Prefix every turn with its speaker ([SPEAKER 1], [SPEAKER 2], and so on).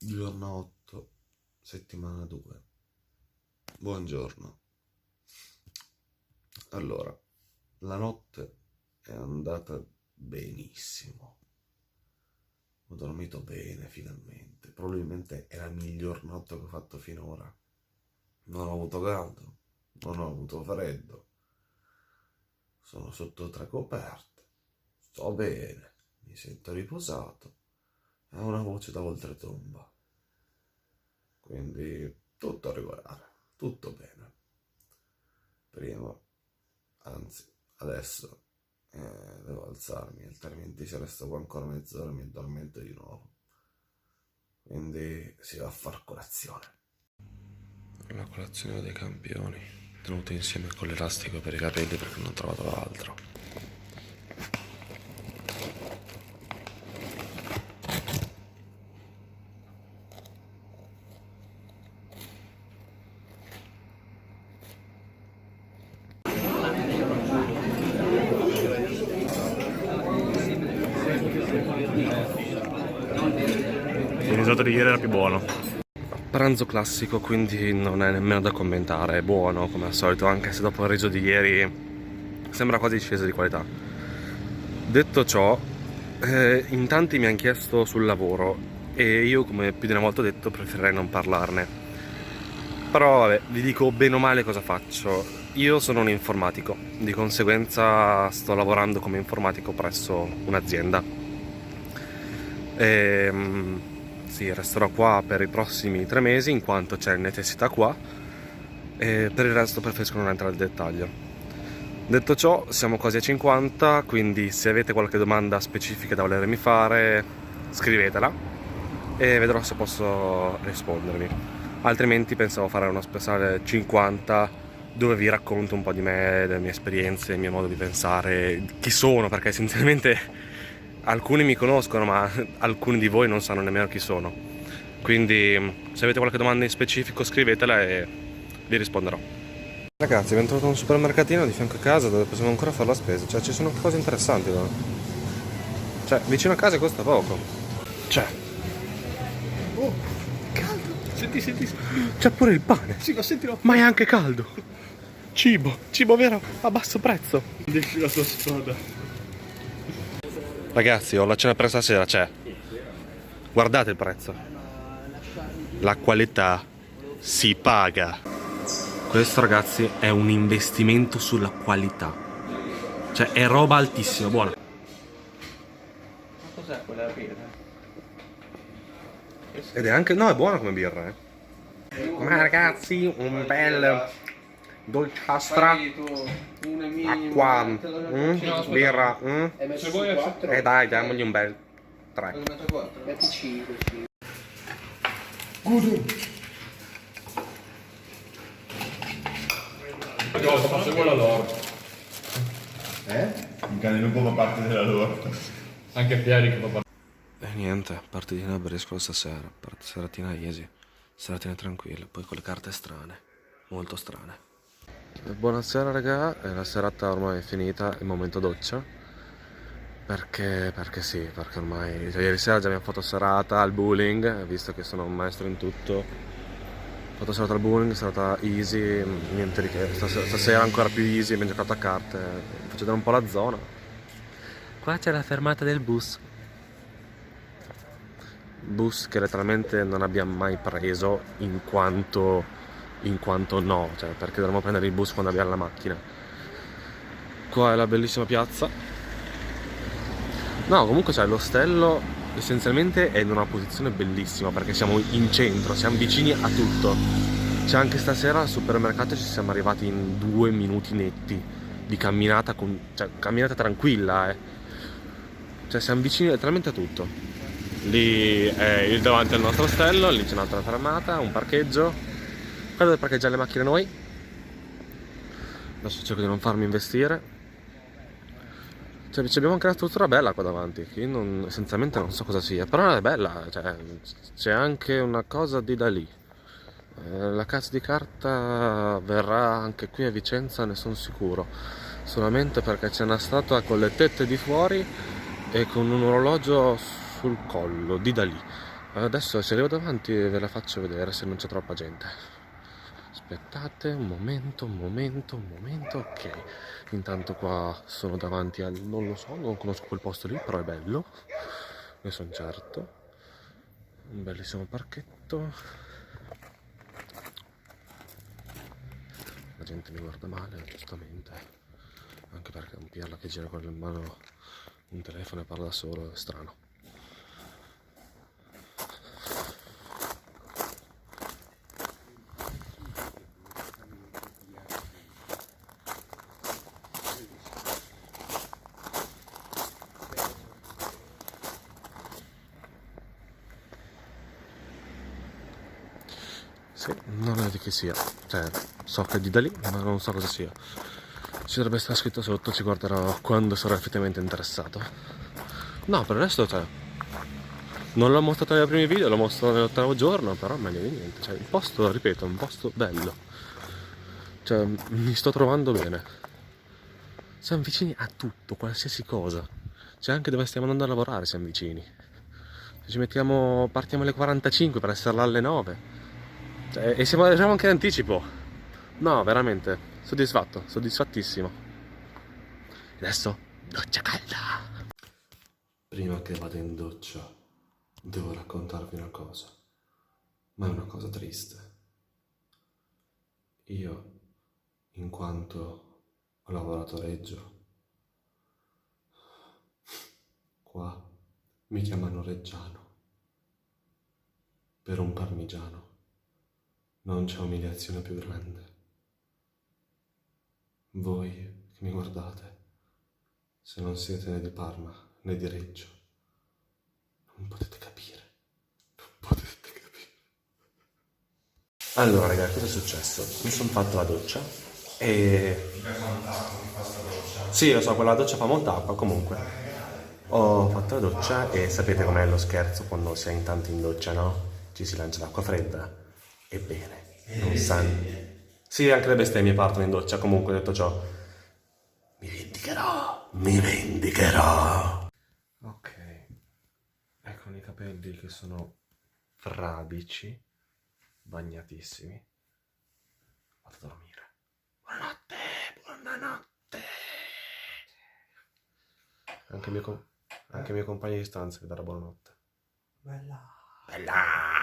[SPEAKER 1] Giorno 8, settimana 2. Buongiorno. Allora, la notte è andata benissimo. Ho dormito bene finalmente. Probabilmente è la miglior notte che ho fatto finora. Non ho avuto caldo, non ho avuto freddo. Sono sotto tre coperte. Sto bene, mi sento riposato. Ho una voce da oltretomba. Quindi tutto regolare, tutto bene. Prima, anzi, adesso devo alzarmi, altrimenti se resto qua ancora mezz'ora mi addormento di nuovo. Quindi si va a far colazione. La colazione dei campioni, tenuta insieme con l'elastico per i capelli perché non ho trovato altro. Il risotto di ieri era più buono. Pranzo classico, quindi non è nemmeno da commentare, è buono come al solito, anche se dopo il riso di ieri sembra quasi sceso di qualità. Detto ciò, in tanti mi hanno chiesto sul lavoro e io, come più di una volta ho detto, preferirei non parlarne. Però vabbè, vi dico bene o male cosa faccio. Io sono un informatico, di conseguenza sto lavorando come informatico presso un'azienda. Sì, resterò qua per i prossimi 3 mesi in quanto c'è necessità qua, e per il resto preferisco non entrare nel dettaglio. Detto ciò, siamo quasi a 50, quindi se avete qualche domanda specifica da volermi fare, scrivetela e vedrò se posso rispondervi. Altrimenti pensavo fare uno speciale 50 dove vi racconto un po' di me, delle mie esperienze, il mio modo di pensare, chi sono, perché essenzialmente alcuni mi conoscono, ma alcuni di voi non sanno nemmeno chi sono. Quindi se avete qualche domanda in specifico scrivetela e vi risponderò. Ragazzi, abbiamo trovato un supermercatino di fianco a casa dove possiamo ancora fare la spesa. Cioè, ci sono cose interessanti là. Cioè, vicino a casa costa poco. Cioè,
[SPEAKER 2] Oh, caldo! Senti.
[SPEAKER 1] c'è pure il pane.
[SPEAKER 2] Sì, ma sentilo.
[SPEAKER 1] Ma è anche caldo. Cibo vero a basso prezzo.
[SPEAKER 2] Dici la tua spada.
[SPEAKER 1] Ragazzi, ho la cena per stasera, c'è. Guardate il prezzo. La qualità si paga. Questo, ragazzi, è un investimento sulla qualità. Cioè, è roba altissima, buona.
[SPEAKER 2] Ma cos'è quella birra?
[SPEAKER 1] Ed è anche... no, è buona come birra, eh. Ma ragazzi, un bel dolciastra, acqua, birra,
[SPEAKER 2] Se vuoi a 4.
[SPEAKER 1] e dai, diamogli un bel 3.
[SPEAKER 2] Metti 5. Ma se vuoi la loro.
[SPEAKER 3] Il cane non fa parte della loro.
[SPEAKER 2] Anche Pieri che fa parte.
[SPEAKER 1] E niente, partitina a Bresco stasera, seratina easy, seratina tranquilla, poi con le carte strane, molto strane. Buonasera raga, la serata ormai è finita, il momento doccia. Perché sì, perché ormai ieri sera già abbiamo fatto serata al bowling, visto che sono un maestro in tutto. Ho fatto serata al bowling, serata easy, niente di che. Stasera ancora più easy, abbiamo giocato a carte, faccio vedere un po' la zona. Qua c'è la fermata del bus. Bus che letteralmente non abbiamo mai preso in quanto no, cioè perché dovremmo prendere il bus quando abbiamo la macchina. Qua è la bellissima piazza. No, comunque cioè l'ostello essenzialmente è in una posizione bellissima perché siamo in centro, siamo vicini a tutto. C'è anche stasera al supermercato, ci siamo arrivati in 2 minuti netti di camminata, cioè camminata tranquilla, Cioè siamo vicini letteralmente a tutto. Lì è il davanti al nostro ostello, lì c'è un'altra fermata, un parcheggio. Qua dove parcheggiare le macchine noi. Adesso cerco di non farmi investire. Cioè, abbiamo anche una struttura bella qua davanti, che io essenzialmente non so cosa sia, però è bella, cioè, c'è anche una cosa di da lì. La casa di carta verrà anche qui a Vicenza, ne sono sicuro, solamente perché c'è una statua con le tette di fuori e con un orologio sul collo, di da lì. Adesso se arrivo davanti ve la faccio vedere se non c'è troppa gente. Aspettate un momento, ok. Intanto qua sono davanti al... non lo so, non conosco quel posto lì, però è bello. Ne sono certo. Un bellissimo parchetto. La gente mi guarda male, giustamente. Anche perché un pirla che gira con in mano un telefono e parla da solo è strano. Sì, non è di che sia. Cioè, so che è di da lì, ma non so cosa sia. Ci dovrebbe stare scritto sotto, ci guarderò quando sarò effettivamente interessato. No, per il resto, cioè, non l'ho mostrato nei primi video, l'ho mostrato nell'8° giorno, però meglio di niente. Cioè, il posto, ripeto, è un posto bello. Cioè, mi sto trovando bene. Siamo vicini a tutto, qualsiasi cosa. Cioè, anche dove stiamo andando a lavorare siamo vicini. Se ci mettiamo, partiamo alle 45 per essere là alle 9. Cioè, e siamo anche in anticipo. No, veramente, soddisfatto, soddisfattissimo. Adesso, doccia calda. Prima che vada in doccia, devo raccontarvi una cosa. Ma è una cosa triste. Io, in quanto ho lavorato a Reggio, qua mi chiamano Reggiano. Per un parmigiano non c'è umiliazione più grande. Voi che mi guardate, se non siete né di Parma né di Reggio, non potete capire. Non potete capire. Allora, ragazzi, cosa è successo? Mi sono fatto la doccia e... Sì, lo so, quella doccia fa molta acqua, comunque. Ho fatto la doccia e sapete com'è lo scherzo quando si è in tanti in doccia, no? Ci si lancia l'acqua fredda. Ebbene, non sanno. Sì, anche le bestemmie partono in doccia, comunque detto ciò. Mi vendicherò, mi vendicherò. Ok, ecco i capelli che sono fradici, bagnatissimi. Vado a dormire. Buonanotte, buonanotte. Anche il mio compagno di stanza mi darà buonanotte. Bella. Bella.